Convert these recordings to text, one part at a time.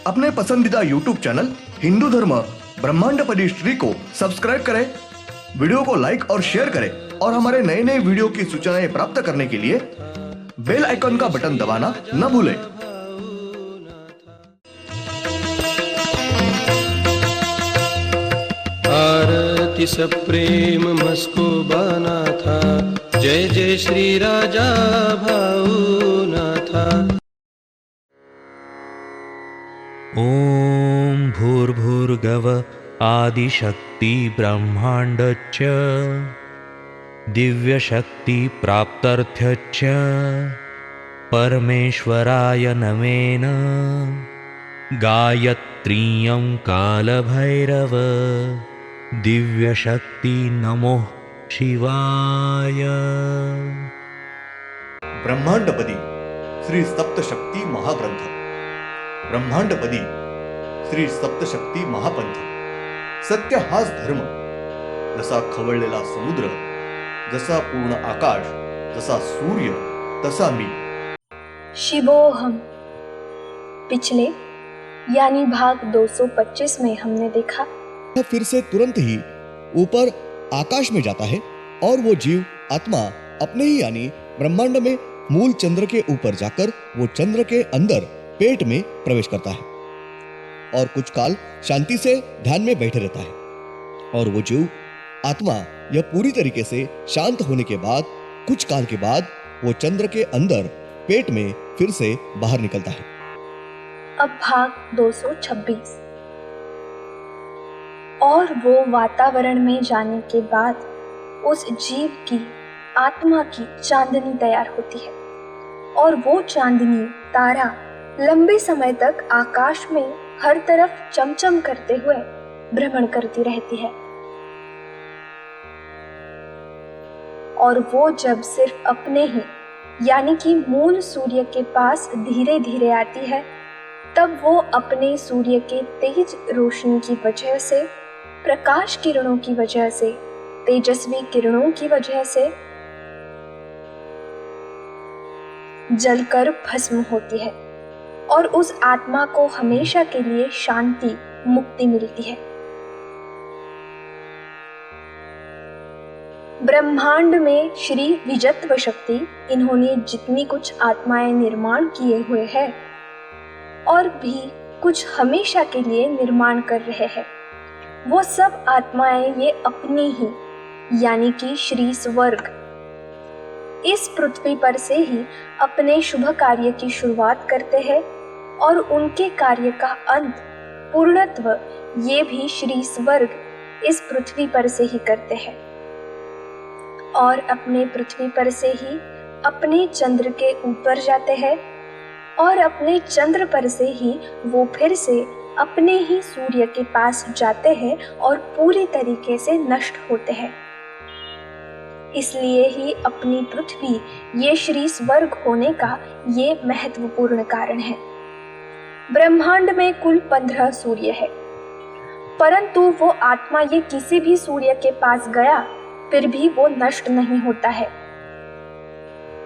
अपने पसंदीदा YouTube channel Hindu धर्म ब्रह्मांडपदी श्री को सब्सक्राइब करें, वीडियो को लाइक और शेयर करें और हमारे नए नए वीडियो की सूचनाएं प्राप्त करने के लिए बेल आइकन का बटन दबाना न भूलें। आरती सप्रेम मस्को बना था, जय जय श्री राजा भाऊनाथा। ओम भूर्भुर्गव आदिशक्ति ब्रह्मांडच्च दिव्यशक्ति प्राप्त्यर्थच्च परमेश्वराय नमेन गायत्रीयं कालभैरव दिव्यशक्ति नमो शिवाय। ब्रह्मांडपदी श्री सप्तशक्ती महाग्रंथ। ब्रह्मांडपदी श्री सप्तशक्ती महापंथ। सत्य हाच धर्म, जसा खवळलेला समुद्र, जसा पूर्ण आकाश, जसा सूर्य, तसा मी। शिवोहम। पिछले यानी भाग 225 में हमने देखा फिर से तुरंत ही ऊपर आकाश में जाता है और वो जीव आत्मा अपने ही यानी ब्रह्मांड में मूल चंद्र के ऊपर जाकर वो चंद्र के अंदर पेट में प्रवेश करता है और कुछ काल शांति से ध्यान में बैठे रहता है। और वो जीव आत्मा यह पूरी तरीके से शांत होने के बाद कुछ काल के बाद वो चंद्र के अंदर पेट में फिर से बाहर निकलता है। अब भाग 226। और वो वातावरण में जाने के बाद उस जीव की आत्मा की चांदनी तैयार होती है और वो चांदनी तारा लंबे समय तक आकाश में हर तरफ चमचम करते हुए भ्रमण करती रहती है। और वो जब सिर्फ अपने ही यानी कि मूल सूर्य के पास धीरे धीरे आती है, तब वो अपने सूर्य के तेज रोशनी की वजह से, प्रकाश किरणों की वजह से, तेजस्वी किरणों की वजह से जलकर भस्म होती है और उस आत्मा को हमेशा के लिए शांति, मुक्ति मिलती है। ब्रह्मांड में श्री विजत्व शक्ति इन्होंने जितनी कुछ आत्माएं निर्माण किए हुए हैं और भी कुछ हमेशा के लिए निर्माण कर रहे हैं, वो सब आत्माएं ये अपनी ही यानी कि श्री स्वर्ग इस पृथ्वी पर से ही अपने शुभ कार्य की शुरुआत करते हैं और उनके कार्य का अंत, पूर्णत्व ये भी श्री स्वर्ग इस पृथ्वी पर से ही करते हैं। और अपने पृथ्वी पर से ही अपने चंद्र के ऊपर जाते हैं और अपने चंद्र पर से ही वो फिर से अपने ही सूर्य के पास जाते हैं और पूरी तरीके से नष्ट होते हैं। इसलिए ही अपनी पृथ्वी ये श्री स्वर्ग होने का ये महत्वपूर्ण कारण है। ब्रह्मांड में कुल 15 सूर्य है, परंतु वो आत्मा ये किसी भी सूर्य के पास गया फिर भी वो नष्ट नहीं होता है,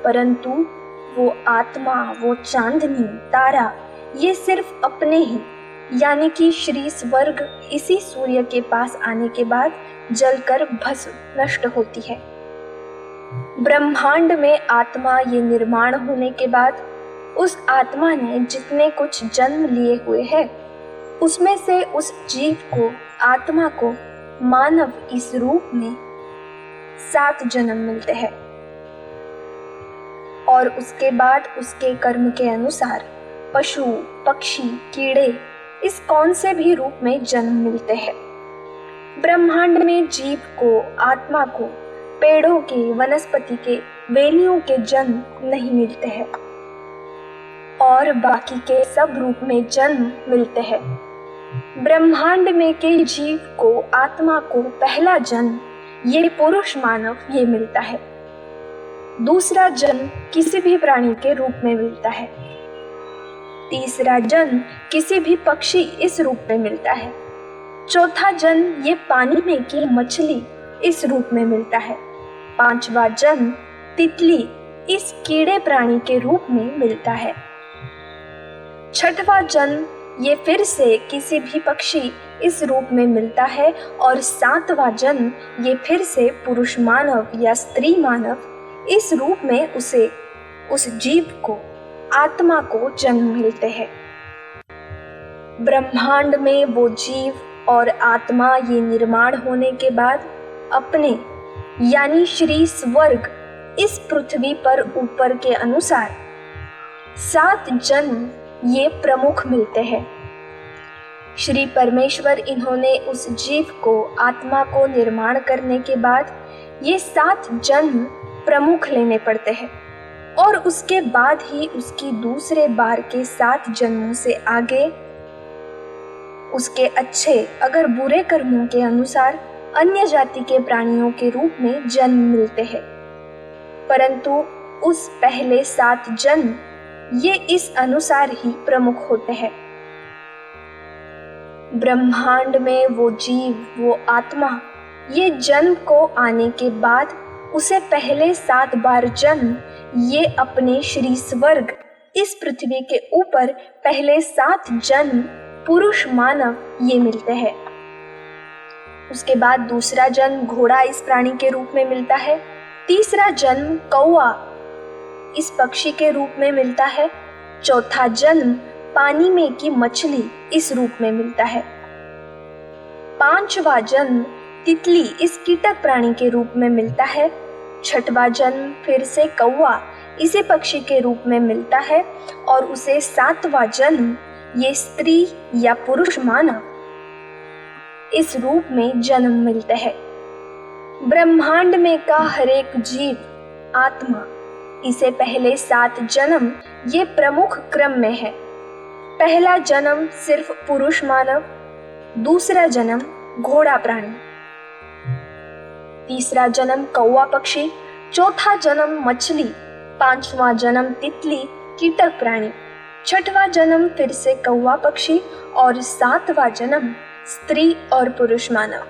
परंतु वो आत्मा, वो चांदनी, तारा ये सिर्फ अपने ही यानी कि श्री स्वर्ग इसी सूर्य के पास आने के बाद जलकर भस्म नष्ट होती है। ब्रह्मांड में आत्मा ये निर्माण होने के बाद उस आत्मा ने जितने कुछ जन्म लिए हुए हैं उसमें से उस जीव को, आत्मा को मानव इस रूप में 7 जन्म मिलते हैं और उसके बाद उसके कर्म के अनुसार पशु, पक्षी, कीड़े इस कौन से भी रूप में जन्म मिलते हैं। ब्रह्मांड में जीव को, आत्मा को पेड़ों के, वनस्पति के, वेलियों के जन्म नहीं मिलते हैं और बाकी के सब रूप में जन्म मिलते हैं। ब्रह्मांड में के जीव को, आत्मा को पहला जन्म ये पुरुष मानव ये मिलता है, दूसरा जन्म किसी भी प्राणी के रूप में मिलता है, तीसरा जन्म किसी भी पक्षी इस रूप में मिलता है, चौथा जन्म ये पानी में की मछली इस रूप में मिलता है, पांचवा जन्म तितली इस कीड़े प्राणी के रूप में मिलता है, छठवां जन्म ये फिर से किसी भी पक्षी इस रूप में मिलता है और 7वां जन्म ये फिर से पुरुष मानव या स्त्री मानव इस रूप में उसे उस जीव को आत्मा को जन्म मिलते हैं। ब्रह्मांड में वो जीव और आत्मा ये निर्माण होने के बाद अपने यानी श्री स्वर्ग इस पृथ्वी पर ऊपर के अनुसार 7 जन्म ये प्रमुख मिलते हैं। श्री परमेश्वर इन्होंने उस जीव को आत्मा को निर्माण करने के बाद ये 7 जन्म प्रमुख लेने पड़ते हैं और उसके बाद ही उसकी दूसरे बार के 7 जन्मों से आगे उसके अच्छे अगर बुरे कर्मों के अनुसार अन्य जाति के प्राणियों के रूप में जन्म मिलते हैं। परंतु उस पहले 7 जन्म ये इस अनुसार ही प्रमुख होते हैं। ब्रह्मांड में वो जीव वो आत्मा ये जन्म को आने के बाद उसे पहले 7 बार जन्म ये अपने श्री स्वर्ग इस पृथ्वी के ऊपर पहले 7 जन्म पुरुष मानव ये मिलते हैं। उसके बाद दूसरा जन्म घोड़ा इस प्राणी के रूप में मिलता है। तीसरा जन्म कौवा इस पक्षी के रूप में मिलता है। चौथा जन्म पानी में की मछली इस रूप में मिलता है। 5वां जन्म तितली इस कीटक प्राणी के रूप में मिलता है। 6वां जन्म फिर से कौवा इसी पक्षी के रूप में मिलता है और उसे 7वां जन्म ये स्त्री या पुरुष मानव इस रूप में जन्म मिलते हैं। ब्रह्मांड में का हर एक जीव आत्मा इसे पहले 7 जन्म ये प्रमुख क्रम में है। पहला जन्म सिर्फ पुरुष मानव, दूसरा जन्म घोड़ा प्राणी, तीसरा जन्म कौवा पक्षी, चौथा जन्म मछली, 5वां जन्म तितली कीटक प्राणी, 6वां जन्म फिर से कौवा पक्षी और 7वां जन्म स्त्री और पुरुष मानव।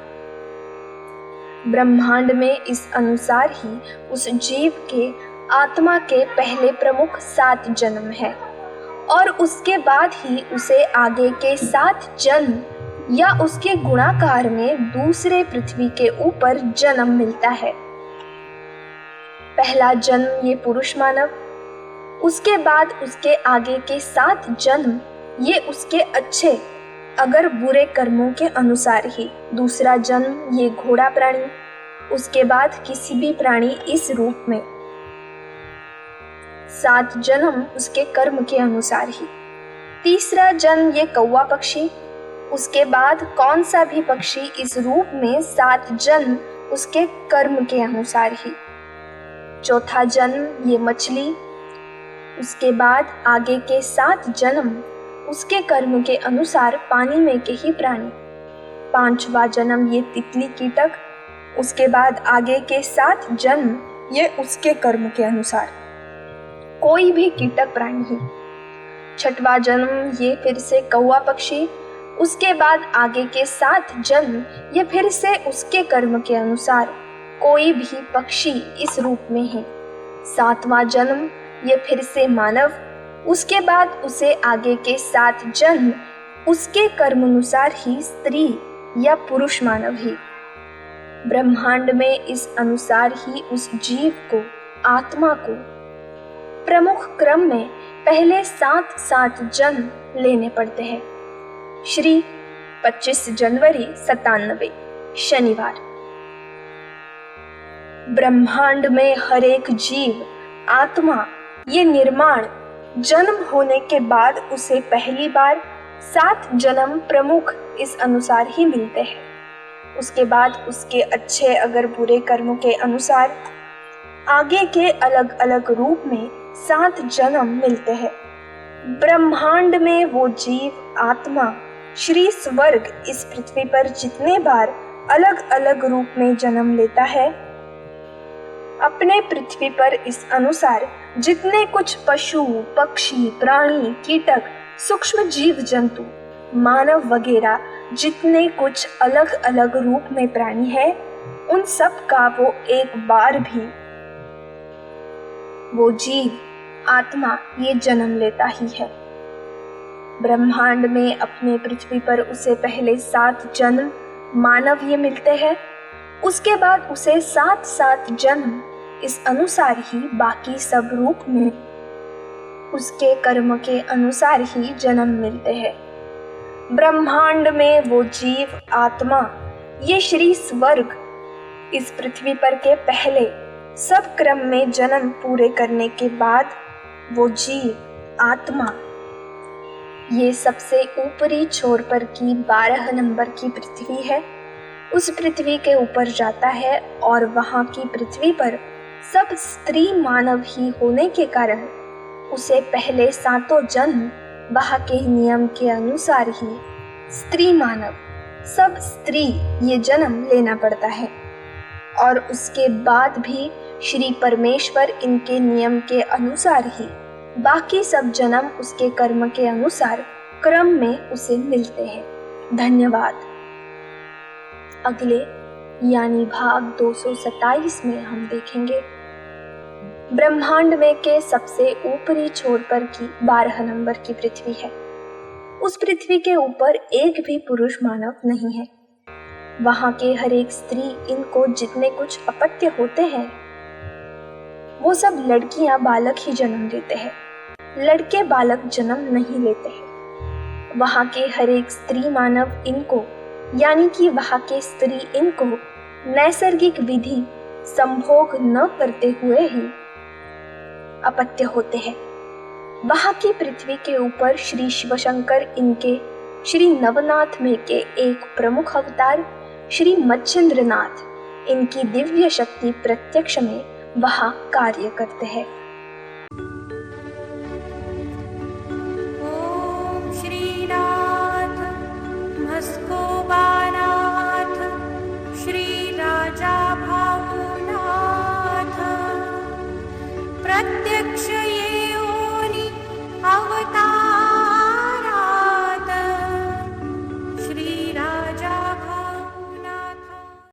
ब्रह्मांड में इस अनुसार ही उस जीव के आत्मा के पहले प्रमुख 7 जन्म है और उसके बाद ही उसे आगे के 7 जन्म या उसके गुणाकार में दूसरे पृथ्वी के ऊपर जन्म मिलता है। पहला जन्म ये पुरुष मानव, उसके बाद उसके आगे के 7 जन्म ये उसके अच्छे अगर बुरे कर्मों के अनुसार ही। दूसरा जन्म ये घोड़ा प्राणी, उसके बाद किसी भी प्राणी इस रूप में। 7 जन्म उसके कर्म के अनुसार ही। तीसरा जन्म ये कौवा पक्षी, उसके बाद कौन सा भी पक्षी इस रूप में 7 जन्म उसके कर्म के अनुसार ही। चौथा जन्म ये मछली, उसके बाद आगे के 7 जन्म उसके कर्म के अनुसार पानी में के ही प्राणी। 5वां जन्म ये तितली कीटक, उसके बाद आगे के 7 जन्म ये उसके कर्म के अनुसार कोई भी कीटक प्राणी ही। 6वां जन्म ये फिर से कौवा पक्षी, उसके बाद आगे के 7 जन्म ये फिर से उसके कर्म के अनुसार कोई भी पक्षी इस रूप में है। 7वां जन्म ये फिर से मानव, उसके बाद उसे आगे के 7 जन्म उसके कर्म अनुसार ही स्त्री या पुरुष मानव ही। ब्रह्मांड में इस अनुसार ही उस जीव को आत्मा को प्रमुख क्रम में पहले 7 जन्म लेने पड़ते हैं। श्री 25 जनवरी 97 शनिवार। ब्रह्मांड में हर एक जीव आत्मा ये निर्माण जन्म होने के बाद उसे पहली बार 7 जन्म प्रमुख इस अनुसार ही मिलते हैं। उसके बाद उसके अच्छे अगर बुरे कर्मों के अनुसार आगे के अलग अलग रूप में 7 जन्म मिलते हैं। ब्रह्मांड में वो जीव आत्मा श्री स्वर्ग इस पृथ्वी पर जितने बार अलग अलग रूप में जन्म लेता है, अपने पृथ्वी पर इस अनुसार जितने कुछ पशु पक्षी प्राणी कीटक सूक्ष्म जीव जंतु मानव वगैरह जितने कुछ अलग अलग रूप में प्राणी है, उन सब का वो एक बार भी वो जीव आत्मा ये जन्म लेता ही है। ब्रह्मांड में अपने पृथ्वी पर उसे पहले 7 जन्म मानव ये मिलते हैं, उसके बाद उसे 7 जन्म इस अनुसार ही बाकी सब रूप में उसके कर्म के अनुसार ही जन्म मिलते हैं। ब्रह्मांड में वो जीव आत्मा, ये श्री स्वर्ग इस पृथ्वी पर के पहले सब क्रम में जन्म पूरे करने के बाद वो जीव आत्मा ये सबसे ऊपरी छोर पर की 12 नंबर की पृथ्वी है, उस पृथ्वी के ऊपर जाता है और वहाँ की पृथ्वी पर सब स्त्री मानव ही होने के कारण उसे पहले 7 जन्म वहाँ के नियम के अनुसार ही स्त्री मानव सब स्त्री ये जन्म लेना पड़ता है। और उसके बाद भी श्री परमेश्वर इनके नियम के अनुसार ही बाकी सब जन्म उसके कर्म के अनुसार क्रम में उसे मिलते हैं। धन्यवाद। अगले यानी भाग 227 में हम देखेंगे ब्रह्मांड में के सबसे ऊपरी छोर पर की 12 नंबर की पृथ्वी है। उस पृथ्वी के ऊपर एक भी पुरुष मानव नहीं है। वहां के हर एक स्त्री इनको जितने कुछ अपत्य होते हैं वो सब लड़कियां बालक ही जन्म लेते हैं, लड़के बालक जन्म नहीं लेते हैं। वहां के हर एक स्त्री मानव इनको यानी कि वहां के स्त्री इनको नैसर्गिक विधि संभोग न करते हुए ही अपत्य होते हैं। वहां की पृथ्वी के ऊपर श्री शिवशंकर इनके श्री नवनाथ में के एक प्रमुख अवतार श्री मच्छिंद्रनाथ इनकी दिव्य शक्ति प्रत्यक्ष में वहां कार्य करते हैं। ओम श्रीनाथ मस्कोबानाथ श्री राजा भावनाथ प्रत्यक्ष